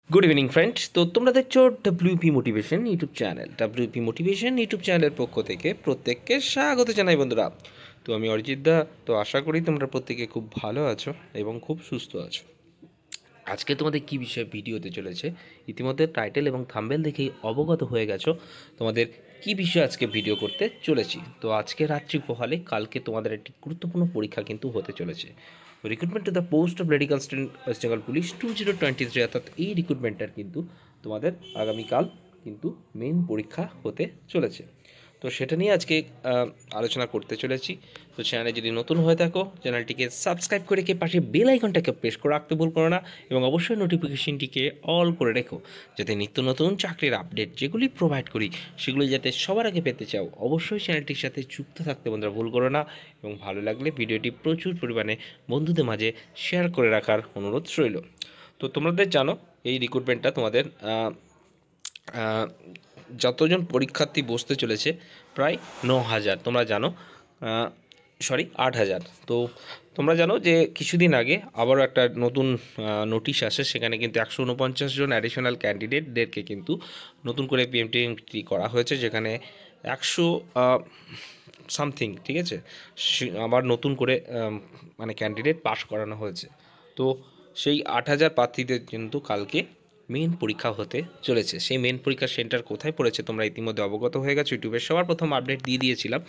Good evening friends. তো তোমরা দেখছো WP motivation YouTube channel. WP motivation YouTube চ্যানেলের পক্ষ থেকে প্রত্যেককে স্বাগত জানাই বন্ধুরা। তো আমি অরিজিৎ দা। তো আশা করি তোমরা প্রত্যেকে খুব ভালো আছো এবং খুব সুস্থ আছো। আজকে তোমাদের কী বিষয়ে ভিডিও হতে চলেছে ইতিমধ্যে টাইটেল এবং থাম্বনেল দেখেই অবগত হয়ে গেছো তোমাদের কী বিষয়ে আজকে ভিডিও করতে চলেছি। তো আজকে রাত্রি পোহালে কালকে তোমাদের একটি গুরুত্বপূর্ণ পরীক্ষা কিন্তু হতে চলেছে। Recruitment to the post of lady constant West Bengal police 2023, অর্থাৎ এই রিক্রুটমেন্টটার কিন্তু তোমাদের আগামীকাল কিন্তু মেন পরীক্ষা হতে চলেছে। তো সেটা নিয়ে আজকে আলোচনা করতে চলেছি। তো চ্যানেলে যদি নতুন হয়ে থাকো চ্যানেলটিকে সাবস্ক্রাইব করে পাশে বেল আইকনটাকে প্রেস করে রাখতে ভুল করো না, এবং অবশ্যই নোটিফিকেশনটিকে অল করে রেখো, যাতে নিত্য নতুন চাকরির আপডেট যেগুলি প্রোভাইড করি সেগুলি যাতে সবার আগে পেতে চাও। অবশ্যই চ্যানেলটির সাথে যুক্ত থাকতে বন্ধুরা ভুল করো না, এবং ভালো লাগলে ভিডিওটি প্রচুর পরিমাণে বন্ধুদের মাঝে শেয়ার করে রাখার অনুরোধ রইল। তো তোমাদের জানো এই রিক্রুটমেন্টটা তোমাদের যতজন পরীক্ষার্থী বসতে চলেছে প্রায় 9,000 তোমরা জানো, 8,000। তো তোমরা জানো যে কিছুদিন আগে আবারও একটা নতুন নোটিশ আসে, সেখানে কিন্তু 149 জন অ্যাডিশনাল ক্যান্ডিডেটদেরকে কিন্তু নতুন করে পিএমটি করা হয়েছে, যেখানে 100 সামথিং, ঠিক আছে, আবার নতুন করে মানে ক্যান্ডিডেট পাস করানো হয়েছে। তো সেই 8,000 প্রার্থীদের কিন্তু কালকে মেন পরীক্ষা হতে চলেছে। সেই মেন পরীক্ষার সেন্টার কোথায় পড়েছে তোমরা ইতিমধ্যে অবগত হয়ে গেছো, ইউটিউবে সবার প্রথম আপডেট দিয়ে দিয়েছিলাম।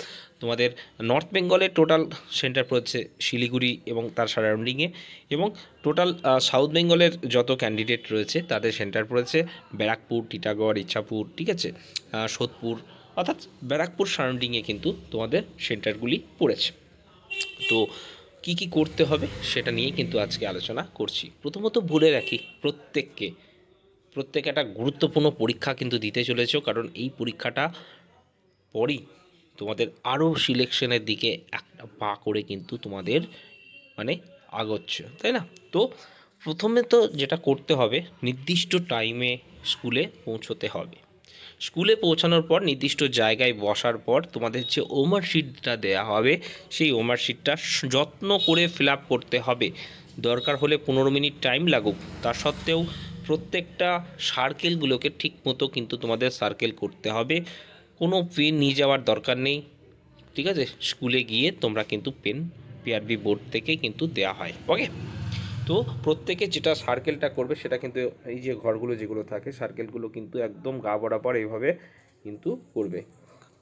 তোমাদের নর্থ বেঙ্গলের টোটাল সেন্টার পড়েছে শিলিগুড়ি এবং তার সারাউন্ডিংয়ে, এবং টোটাল সাউথ বেঙ্গলের যত ক্যান্ডিডেট রয়েছে তাদের সেন্টার পড়েছে ব্যারাকপুর, টিটাগড়, ইচ্ছাপুর, ঠিক আছে, সোদপুর, অর্থাৎ ব্যারাকপুর সারাউন্ডিংয়ে কিন্তু তোমাদের সেন্টারগুলি পড়েছে। তো কি কি করতে হবে সেটা নিয়েই কিন্তু আজকে আলোচনা করছি। প্রথমত বলে রাখি প্রত্যেকে একটা গুরুত্বপূর্ণ পরীক্ষা কিন্তু দিতে চলেছ, কারণ এই পরীক্ষাটা পরই তোমাদের আরও সিলেকশনের দিকে একটা পা করে কিন্তু তোমাদের মানে আগোচ্ছে, তাই না? তো প্রথমে তো যেটা করতে হবে, নির্দিষ্ট টাইমে স্কুলে পৌঁছতে হবে। স্কুলে পৌঁছানোর পর নির্দিষ্ট জায়গায় বসার পর তোমাদের যে ওমারশিটটা দেওয়া হবে সেই ওমারশিটটা যত্ন করে ফিল আপ করতে হবে। দরকার হলে 15 মিনিট টাইম লাগুক, তা সত্ত্বেও প্রত্যেকটা সার্কেলগুলোকে ঠিক মতো কিন্তু তোমাদের সার্কেল করতে হবে। কোনো পেন নিয়ে যাওয়ার দরকার নেই, ঠিক আছে? স্কুলে গিয়ে তোমরা কিন্তু পেন পিআরবি বোর্ড থেকে কিন্তু দেওয়া হয়। ওকে, তো প্রত্যেকে যেটা সার্কেলটা করবে সেটা কিন্তু এই যে ঘরগুলো যেগুলো থাকে সার্কেলগুলো কিন্তু একদম গা বরাবর এইভাবে কিন্তু করবে।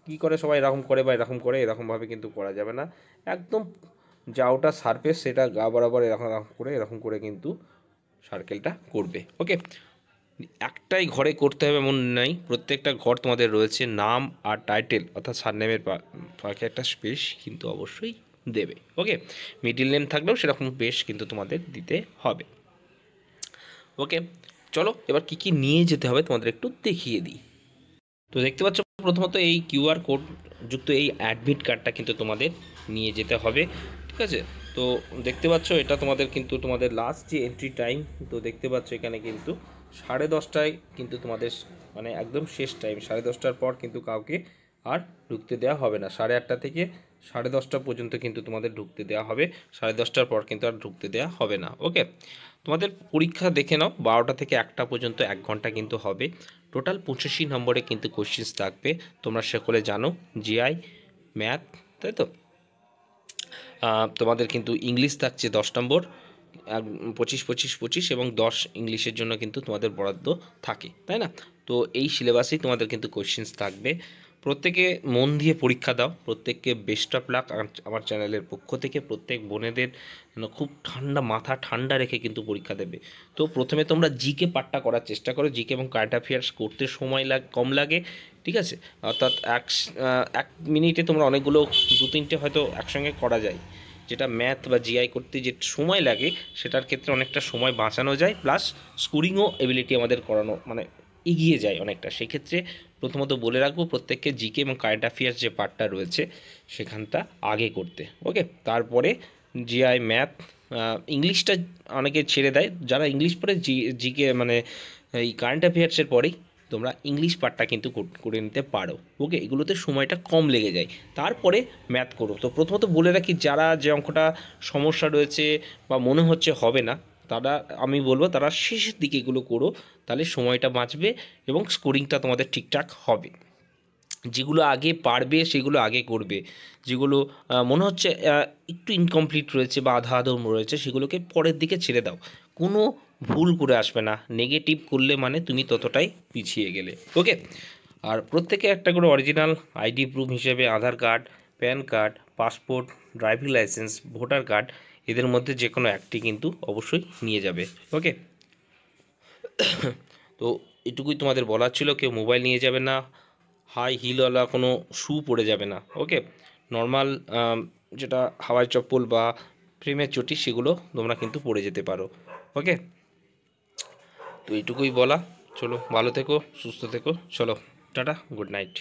কি করে সবাই এরকম করে বা এরকম করে, এরকমভাবে কিন্তু করা যাবে না। একদম যা ওটা সারফেস সেটা গা বরাবর এরকম করে কিন্তু সার্কেলটা করবে। ওকে, একটাই ঘরে করতে হবে এমন নাই, প্রত্যেকটা ঘর তোমাদের রয়েছে নাম আর টাইটেল, অর্থাৎ সারনেমের ফাঁকে একটা স্পেস কিন্তু অবশ্যই দেবে। ওকে, মিডিল নেম থাকলেও সেরকম বেশ কিন্তু তোমাদের দিতে হবে। ওকে, চলো এবার কি কি নিয়ে যেতে হবে তোমাদের একটু দেখিয়ে দিই। তো দেখতে পাচ্ছ প্রথমত এই কিউআর কোড যুক্ত এই অ্যাডমিট কার্ডটা কিন্তু তোমাদের নিয়ে যেতে হবে, ঠিক আছে? তো দেখতে পাচ্ছ এটা তোমাদের কিন্তু তোমাদের লাস্ট যে এন্ট্রি টাইম, তো দেখতে পাচ্ছ এখানে কিন্তু 10:30টায় কিন্তু তোমাদের মানে একদম শেষ টাইম, 10:30টার পর কিন্তু কাউকে আর ঢুকতে দেওয়া হবে না। 8:30 থেকে 10:30 পর্যন্ত কিন্তু তোমাদের ঢুকতে দেওয়া হবে, 10:30টার পর কিন্তু আর ঢুকতে দেওয়া হবে না। ওকে, তোমাদের পরীক্ষা দেখে নাও 12টা থেকে 1টা পর্যন্ত 1 ঘন্টা কিন্তু হবে। টোটাল 85 নম্বরে কিন্তু কোশ্চেন্স থাকবে। তোমরা সকলে জানো জিআই, ম্যাথ, তাই তো? তোমাদের কিন্তু ইংলিশ থাকছে 10 নম্বর, 25 25 25, এবং 10 ইংলিশের জন্য কিন্তু তোমাদের বরাদ্দ থাকে, তাই না? তো এই সিলেবাসেই তোমাদের কিন্তু কোশ্চেন্স থাকবে। প্রত্যেকে মন দিয়ে পরীক্ষা দাও, প্রত্যেককে বেস্ট অফ লাক আমার চ্যানেলের পক্ষ থেকে। প্রত্যেক বোনেদের খুব ঠান্ডা মাথা ঠান্ডা রেখে কিন্তু পরীক্ষা দেবে। তো প্রথমে তোমরা জিকে পার্টটা করার চেষ্টা করো। জিকে এবং কারেন্ট অ্যাফেয়ার্স করতে সময় কম লাগে, ঠিক আছে? অর্থাৎ 1 মিনিটে তোমরা অনেকগুলো 2-3টে হয়তো একসঙ্গে করা যায়। যেটা ম্যাথ বা জিআই করতে যে সময় লাগে সেটার ক্ষেত্রে অনেকটা সময় বাঁচানো যায়, প্লাস স্কোরিংও এবিলিটি আমাদের করানো মানে এগিয়ে যায় অনেকটা। সেক্ষেত্রে প্রথমত বলে রাখবো প্রত্যেককে জিকে এবং কারেন্ট অ্যাফেয়ার্স যে পার্টটা রয়েছে সেখানটা আগে করতে। ওকে, তারপরে জিআই, ম্যাথ, ইংলিশটা অনেকে ছেড়ে দেয়। যারা ইংলিশ পড়ে জিকে মানে এই কারেন্ট অ্যাফেয়ার্সের পরেই তোমরা ইংলিশ পার্টটা কিন্তু করে নিতে পারো। ওকে, এগুলোতে সময়টা কম লেগে যায়। তারপরে ম্যাথ করো। তো প্রথমত বলে রাখি যারা যে অঙ্কটা সমস্যা রয়েছে বা মনে হচ্ছে হবে না, তারা, আমি বলবো তারা শেষের দিকে এগুলো করো, তাহলে সময়টা বাঁচবে এবং স্কোরিংটা তোমাদের ঠিকঠাক হবে। যেগুলো আগে পারবে সেগুলো আগে করবে, যেগুলো মনে হচ্ছে একটু ইনকমপ্লিট রয়েছে বা আধা আধা রয়েছে সেগুলোকে পরের দিকে ছেড়ে দাও। কোনো ভুল করে আসবে না, নেগেটিভ করলে মানে তুমি ততটাই পিছিয়ে গেলে। ওকে, আর প্রত্যেকে একটা করে অরিজিনাল আইডি প্রুফ হিসেবে Aadhaar card, PAN card, passport, driving licence, voter card, এদের মধ্যে যে কোনো একটি কিন্তু অবশ্যই নিয়ে যাবে। ওকে, তো এটুকুই তোমাদের বলার ছিল। কেউ মোবাইল নিয়ে যাবে না, হাই হিলওয়ালা কোনো শ্যু পরে যাবে না। ওকে, নর্মাল যেটা হাওয়াই চপ্পল বা প্রেমের চটি সেগুলো তোমরা কিন্তু পরে যেতে পারো। ওকে, তো এইটুকুই বলা। চলো, ভালো থেকো, সুস্থ থেকো, চলো টাটা, গুড নাইট।